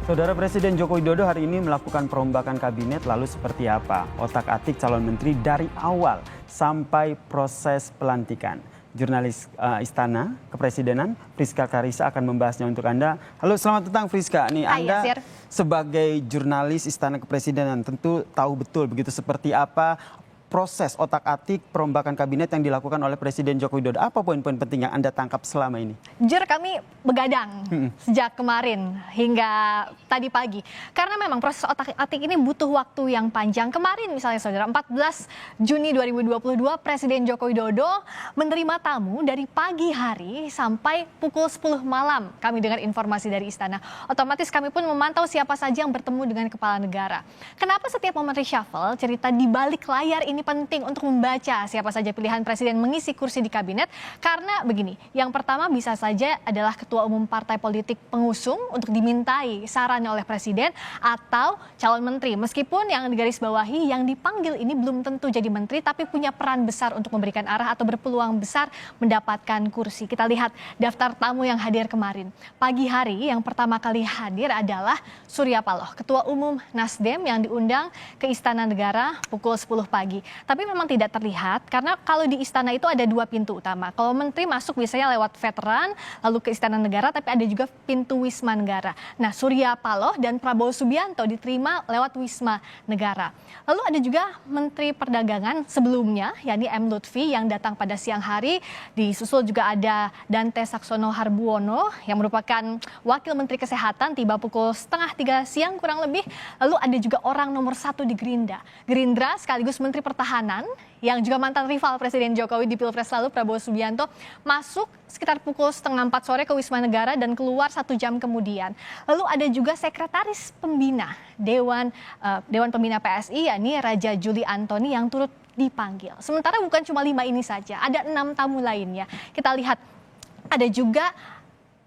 Saudara Presiden Joko Widodo hari ini melakukan perombakan kabinet, lalu seperti apa otak-atik calon menteri dari awal sampai proses pelantikan. Jurnalis Istana Kepresidenan Friska Karisa akan membahasnya untuk Anda. Halo, selamat datang Friska. Nih Anda sebagai jurnalis Istana Kepresidenan tentu tahu betul begitu seperti apa proses otak-atik perombakan kabinet yang dilakukan oleh Presiden Joko Widodo. Apa poin-poin penting yang Anda tangkap selama ini? Jujur kami begadang sejak kemarin hingga tadi pagi. Karena memang proses otak-atik ini butuh waktu yang panjang. Kemarin misalnya saudara, 14 Juni 2022 Presiden Joko Widodo menerima tamu dari pagi hari sampai pukul 10 malam. Kami dengar informasi dari Istana. Otomatis kami pun memantau siapa saja yang bertemu dengan kepala negara. Kenapa setiap momen reshuffle cerita di balik layar ini penting untuk membaca siapa saja pilihan presiden mengisi kursi di kabinet? Karena begini, yang pertama bisa saja adalah ketua umum partai politik pengusung untuk dimintai sarannya oleh presiden atau calon menteri. Meskipun yang digarisbawahi yang dipanggil ini belum tentu jadi menteri tapi punya peran besar untuk memberikan arah atau berpeluang besar mendapatkan kursi. Kita lihat daftar tamu yang hadir kemarin. Pagi hari yang pertama kali hadir adalah Surya Paloh, ketua umum Nasdem yang diundang ke Istana Negara pukul 10 pagi. Tapi memang tidak terlihat karena kalau di istana itu ada dua pintu utama. Kalau menteri masuk biasanya lewat veteran lalu ke Istana Negara, tapi ada juga pintu Wisma Negara. Nah, Surya Paloh dan Prabowo Subianto diterima lewat Wisma Negara. Lalu ada juga Menteri Perdagangan sebelumnya, yakni M. Lutfi yang datang pada siang hari. Disusul juga ada Dante Saxono Harbuono yang merupakan Wakil Menteri Kesehatan, tiba pukul 2:30 siang kurang lebih. Lalu ada juga orang nomor 1 di Gerindra sekaligus Menteri Pertahanan yang juga mantan rival Presiden Jokowi di Pilpres lalu, Prabowo Subianto, masuk sekitar pukul 3:30 sore ke Wisma Negara dan keluar 1 jam kemudian. Lalu ada juga Sekretaris Pembina Dewan Pembina PSI, yakni Raja Juli Antoni yang turut dipanggil. Sementara bukan cuma 5 ini saja, ada 6 tamu lainnya. Kita lihat ada juga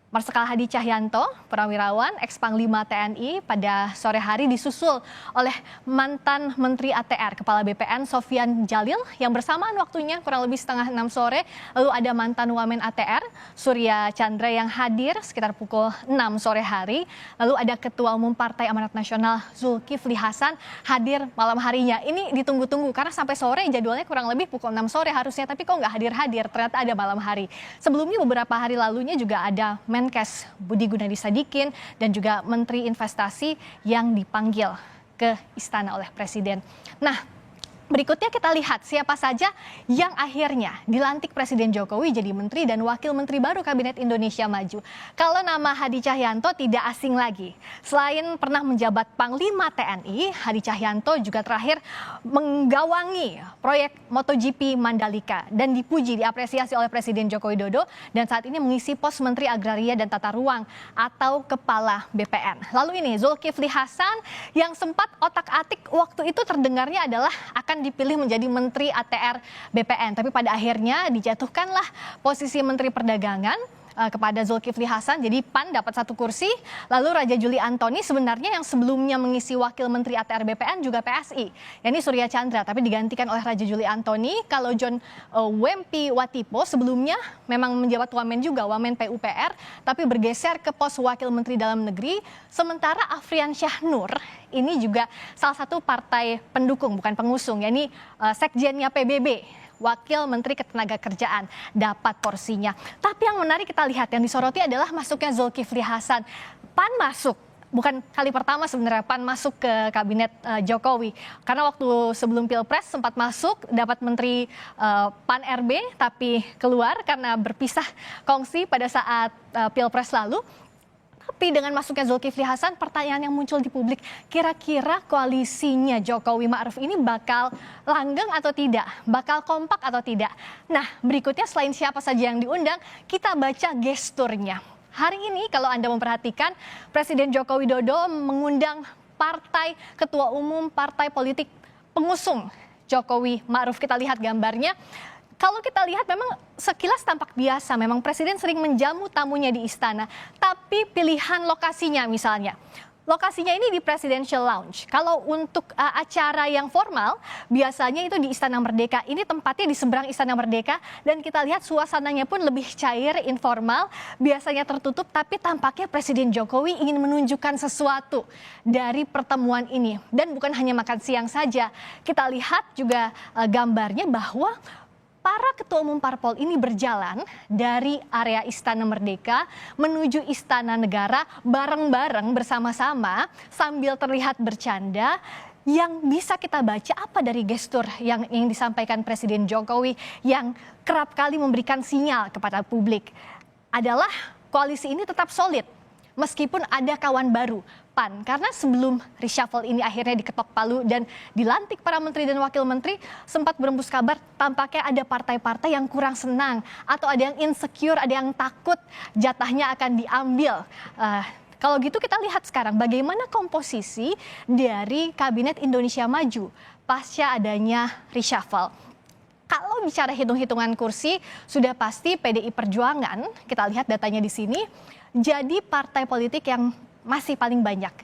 Marsikal Hadi Cahyanto, Purnawirawan, ex-Panglima TNI, pada sore hari disusul oleh mantan Menteri ATR, Kepala BPN Sofyan Djalil yang bersamaan waktunya kurang lebih 5:30 sore. Lalu ada mantan Wamen ATR, Surya Chandra yang hadir sekitar pukul 6 sore hari. Lalu ada Ketua Umum Partai Amanat Nasional Zulkifli Hasan hadir malam harinya. Ini ditunggu-tunggu karena sampai sore jadwalnya kurang lebih pukul 6 sore harusnya, tapi kok nggak hadir-hadir, ternyata ada malam hari. Sebelumnya beberapa hari lalunya juga ada Menkes Budi Gunadi Sadikin dan juga Menteri Investasi yang dipanggil ke istana oleh Presiden. Nah, berikutnya kita lihat siapa saja yang akhirnya dilantik Presiden Jokowi jadi menteri dan wakil menteri baru Kabinet Indonesia Maju. Kalau nama Hadi Cahyanto tidak asing lagi. Selain pernah menjabat Panglima TNI, Hadi Cahyanto juga terakhir menggawangi proyek MotoGP Mandalika dan diapresiasi oleh Presiden Joko Widodo dan saat ini mengisi pos Menteri Agraria dan Tata Ruang atau Kepala BPN. Lalu ini Zulkifli Hasan yang sempat otak-atik waktu itu terdengarnya adalah akan dipilih menjadi Menteri ATR BPN, tapi pada akhirnya dijatuhkanlah posisi Menteri Perdagangan kepada Zulkifli Hasan, jadi PAN dapat 1 kursi. Lalu Raja Juli Antoni sebenarnya yang sebelumnya mengisi Wakil Menteri ATR BPN juga PSI, yakni Surya Chandra, tapi digantikan oleh Raja Juli Antoni. Kalau John Wempi Watipo sebelumnya memang menjabat Wamen juga, Wamen PUPR, tapi bergeser ke pos Wakil Menteri Dalam Negeri. Sementara Afrian Syahnur ini juga salah satu partai pendukung, bukan pengusung, yakni sekjennya PBB, Wakil Menteri Ketenagakerjaan, dapat porsinya. Tapi yang menarik kita lihat, yang disoroti adalah masuknya Zulkifli Hasan. PAN masuk, bukan kali pertama sebenarnya PAN masuk ke Kabinet Jokowi. Karena waktu sebelum Pilpres sempat masuk, dapat Menteri PAN RB, tapi keluar karena berpisah kongsi pada saat Pilpres lalu. Tapi dengan masuknya Zulkifli Hasan, pertanyaan yang muncul di publik, kira-kira koalisinya Jokowi Ma'ruf ini bakal langgeng atau tidak? Bakal kompak atau tidak? Nah, berikutnya selain siapa saja yang diundang, kita baca gesturnya. Hari ini kalau Anda memperhatikan, Presiden Joko Widodo mengundang ketua umum partai politik pengusung Jokowi Ma'ruf. Kita lihat gambarnya. Kalau kita lihat memang sekilas tampak biasa, memang Presiden sering menjamu tamunya di istana. Tapi pilihan lokasinya misalnya, Lokasinya ini di Presidential Lounge. Kalau untuk acara yang formal, biasanya itu di Istana Merdeka. Ini tempatnya di seberang Istana Merdeka dan kita lihat suasananya pun lebih cair, informal. Biasanya tertutup, tapi tampaknya Presiden Jokowi ingin menunjukkan sesuatu dari pertemuan ini. Dan bukan hanya makan siang saja. Kita lihat juga gambarnya bahwa para ketua umum parpol ini berjalan dari area Istana Merdeka menuju Istana Negara bareng-bareng bersama-sama sambil terlihat bercanda. Yang bisa kita baca apa dari gestur yang disampaikan Presiden Jokowi yang kerap kali memberikan sinyal kepada publik adalah koalisi ini tetap solid meskipun ada kawan baru, PAN. Karena sebelum reshuffle ini akhirnya diketok palu dan dilantik para menteri dan wakil menteri, sempat berembus kabar tampaknya ada partai-partai yang kurang senang atau ada yang insecure, ada yang takut jatahnya akan diambil. Kalau gitu kita lihat sekarang bagaimana komposisi dari Kabinet Indonesia Maju pasca adanya reshuffle. Kalau bicara hitung-hitungan kursi, sudah pasti PDI Perjuangan, kita lihat datanya di sini, jadi partai politik yang masih paling banyak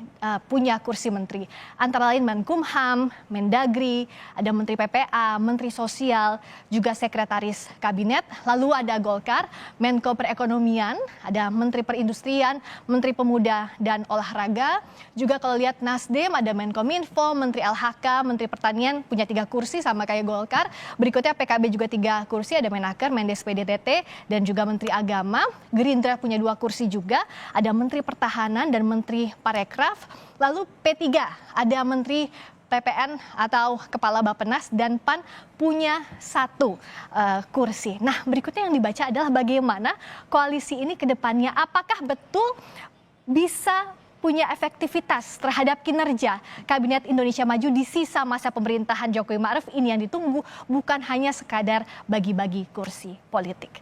punya kursi menteri. Antara lain Menkumham, Mendagri, ada Menteri PPA, Menteri Sosial, juga Sekretaris Kabinet. Lalu ada Golkar, Menko Perekonomian, ada Menteri Perindustrian, Menteri Pemuda dan Olahraga. Juga kalau lihat Nasdem ada Menkominfo, Menteri LHK, Menteri Pertanian punya 3 kursi sama kayak Golkar. Berikutnya PKB juga 3 kursi, ada Menaker, Mendes PDTT, dan juga Menteri Agama. Gerindra punya 2 kursi juga, ada Menteri Pertahanan dan Menteri Parekraf. Lalu P3 ada Menteri PPN atau Kepala Bappenas dan PAN punya 1 kursi. Nah, berikutnya yang dibaca adalah bagaimana koalisi ini ke depannya apakah betul bisa punya efektivitas terhadap kinerja Kabinet Indonesia Maju di sisa masa pemerintahan Jokowi Ma'ruf. Ini yang ditunggu, bukan hanya sekadar bagi-bagi kursi politik.